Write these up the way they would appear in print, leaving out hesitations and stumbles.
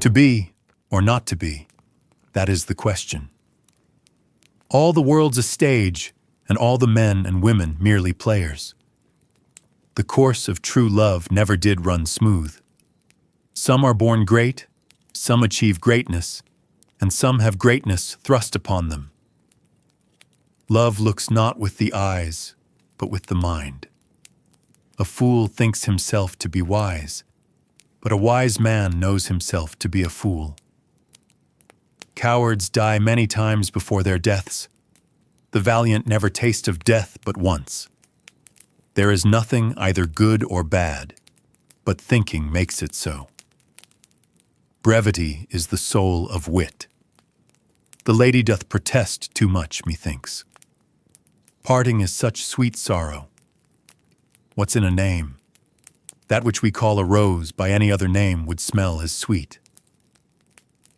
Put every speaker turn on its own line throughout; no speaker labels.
To be or not to be, that is the question. All the world's a stage, and all the men and women merely players. The course of true love never did run smooth. Some are born great, some achieve greatness, and some have greatness thrust upon them. Love looks not with the eyes, but with the mind. A fool thinks himself to be wise, but a wise man knows himself to be a fool. Cowards die many times before their deaths. The valiant never taste of death but once. There is nothing either good or bad, but thinking makes it so. Brevity is the soul of wit. The lady doth protest too much, methinks. Parting is such sweet sorrow. What's in a name? That which we call a rose by any other name would smell as sweet.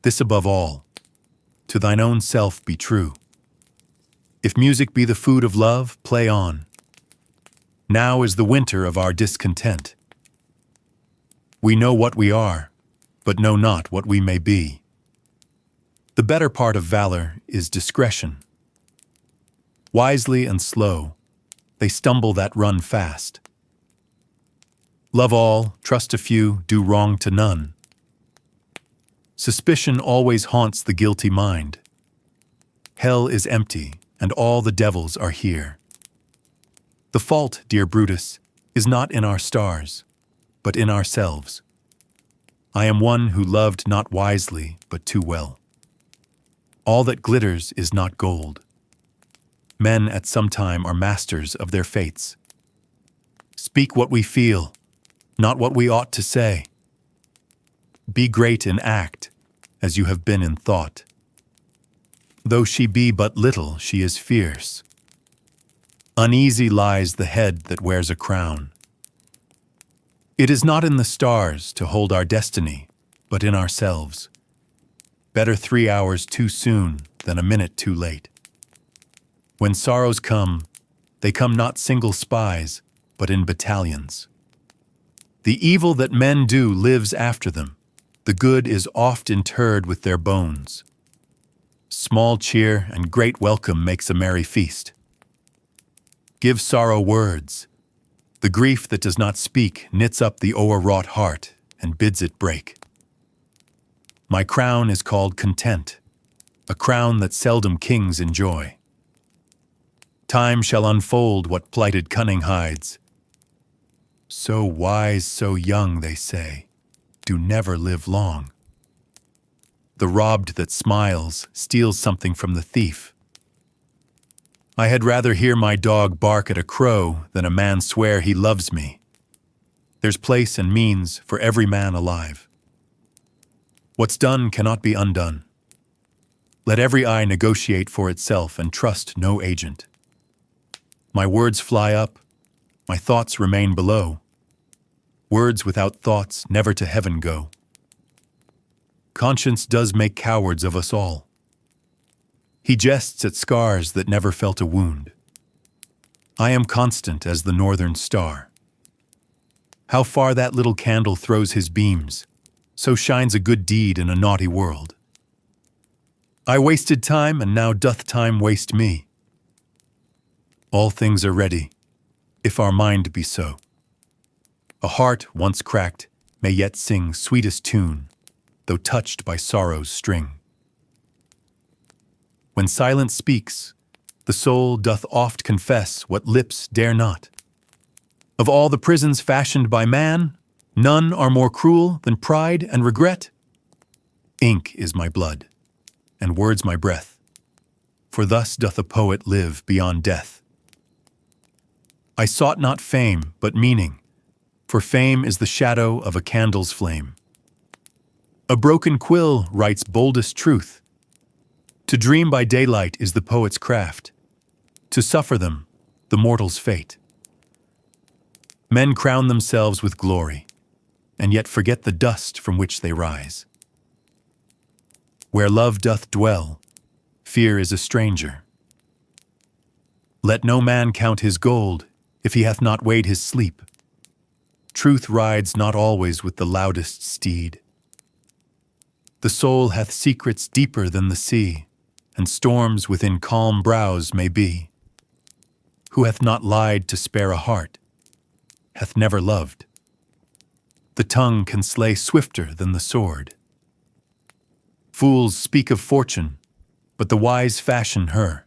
This above all, to thine own self be true. If music be the food of love, play on. Now is the winter of our discontent. We know what we are, but know not what we may be. The better part of valor is discretion. Wisely and slow, they stumble that run fast. Love all, trust a few, do wrong to none. Suspicion always haunts the guilty mind. Hell is empty, and all the devils are here. The fault, dear Brutus, is not in our stars, but in ourselves. I am one who loved not wisely, but too well. All that glitters is not gold. Men at some time are masters of their fates. Speak what we feel, not what we ought to say. Be great in act, as you have been in thought. Though she be but little, she is fierce. Uneasy lies the head that wears a crown. It is not in the stars to hold our destiny, but in ourselves. Better 3 hours too soon than a minute too late. When sorrows come, they come not single spies, but in battalions. The evil that men do lives after them. The good is oft interred with their bones. Small cheer and great welcome makes a merry feast. Give sorrow words. The grief that does not speak knits up the o'erwrought heart and bids it break. My crown is called content, a crown that seldom kings enjoy. Time shall unfold what plighted cunning hides. So wise, so young, they say, do never live long. The robbed that smiles steals something from the thief. I had rather hear my dog bark at a crow than a man swear he loves me. There's place and means for every man alive. What's done cannot be undone. Let every eye negotiate for itself and trust no agent. My words fly up, my thoughts remain below. Words without thoughts never to heaven go. Conscience does make cowards of us all. He jests at scars that never felt a wound. I am constant as the northern star. How far that little candle throws his beams, so shines a good deed in a naughty world. I wasted time, and now doth time waste me. All things are ready, if our mind be so. A heart once cracked may yet sing sweetest tune, though touched by sorrow's string. When silence speaks, the soul doth oft confess what lips dare not. Of all the prisons fashioned by man, none are more cruel than pride and regret. Ink is my blood, and words my breath, for thus doth a poet live beyond death. I sought not fame, but meaning, for fame is the shadow of a candle's flame. A broken quill writes boldest truth. To dream by daylight is the poet's craft. To suffer them, the mortal's fate. Men crown themselves with glory, and yet forget the dust from which they rise. Where love doth dwell, fear is a stranger. Let no man count his gold, if he hath not weighed his sleep. Truth rides not always with the loudest steed. The soul hath secrets deeper than the sea, and storms within calm brows may be. Who hath not lied to spare a heart, hath never loved. The tongue can slay swifter than the sword. Fools speak of fortune, but the wise fashion her.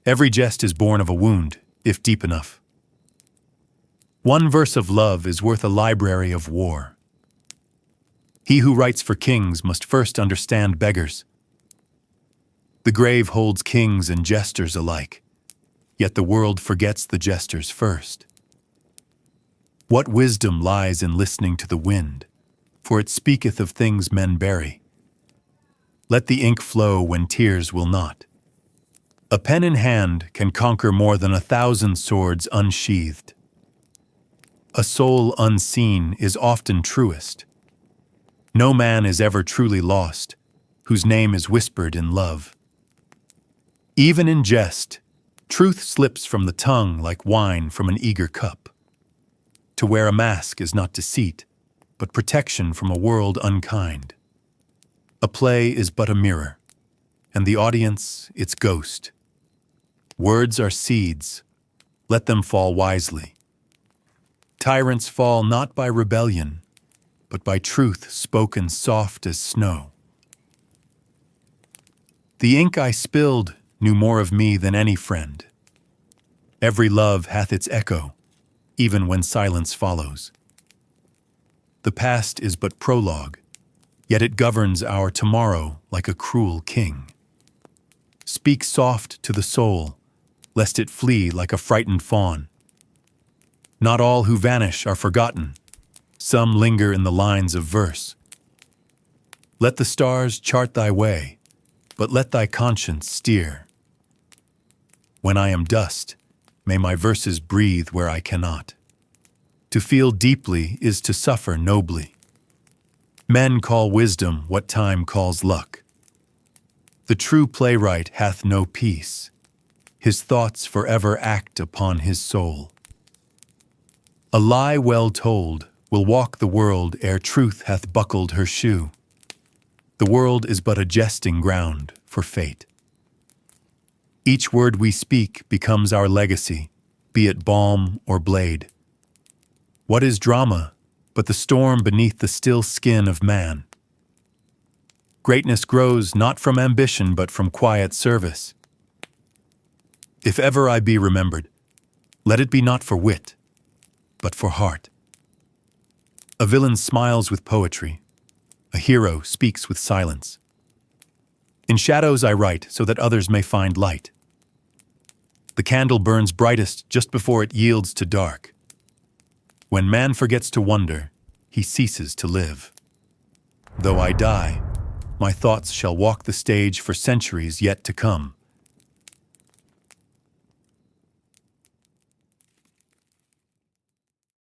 Every jest is born of a wound, if deep enough. One verse of love is worth a library of war. He who writes for kings must first understand beggars. The grave holds kings and jesters alike, yet the world forgets the jesters first. What wisdom lies in listening to the wind, for it speaketh of things men bury. Let the ink flow when tears will not. A pen in hand can conquer more than 1,000 swords unsheathed. A soul unseen is often truest. No man is ever truly lost, whose name is whispered in love. Even in jest, truth slips from the tongue like wine from an eager cup. To wear a mask is not deceit, but protection from a world unkind. A play is but a mirror, and the audience its ghost. Words are seeds, let them fall wisely. Tyrants fall not by rebellion, but by truth spoken soft as snow. The ink I spilled knew more of me than any friend. Every love hath its echo, even when silence follows. The past is but prologue, yet it governs our tomorrow like a cruel king. Speak soft to the soul, lest it flee like a frightened fawn. Not all who vanish are forgotten. Some linger in the lines of verse. Let the stars chart thy way, but let thy conscience steer. When I am dust, may my verses breathe where I cannot. To feel deeply is to suffer nobly. Men call wisdom what time calls luck. The true playwright hath no peace. His thoughts forever act upon his soul. A lie well told will walk the world ere truth hath buckled her shoe. The world is but a jesting ground for fate. Each word we speak becomes our legacy, be it balm or blade. What is drama but the storm beneath the still skin of man? Greatness grows not from ambition but from quiet service. If ever I be remembered, let it be not for wit, but for heart. A villain smiles with poetry. A hero speaks with silence. In shadows I write so that others may find light. The candle burns brightest just before it yields to dark. When man forgets to wonder, he ceases to live. Though I die, my thoughts shall walk the stage for centuries yet to come.